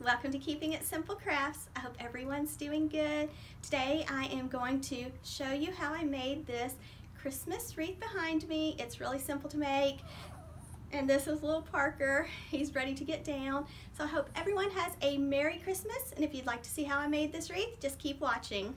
Welcome to Keeping It Simple Crafts. I hope everyone's doing good. Today I am going to show you how I made this Christmas wreath behind me. It's really simple to make. And this is little Parker. He's ready to get down. So I hope everyone has a Merry Christmas. And if you'd like to see how I made this wreath, just keep watching.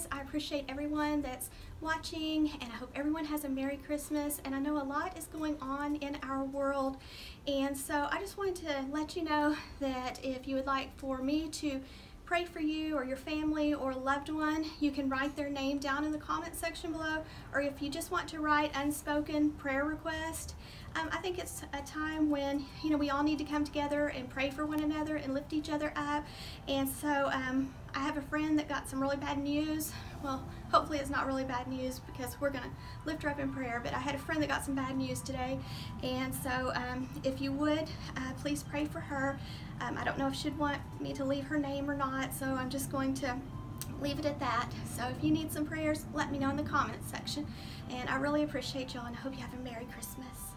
guys. I appreciate everyone that's watching, and I hope everyone has a Merry Christmas. And I know a lot is going on in our world, and so I just wanted to let you know that if you would like for me to pray for you or your family or loved one, you can write their name down in the comment section below, or if you just want to write unspoken prayer request. I think it's a time when, you know, we all need to come together and pray for one another and lift each other up. And so I have a friend that got some really bad news. Well, hopefully it's not really bad news, because we're going to lift her up in prayer, but I had a friend that got some bad news today, and so if you would, please pray for her. I don't know if she'd want me to leave her name or not, so I'm just going to leave it at that. So if you need some prayers, let me know in the comments section, and I really appreciate y'all, and I hope you have a Merry Christmas.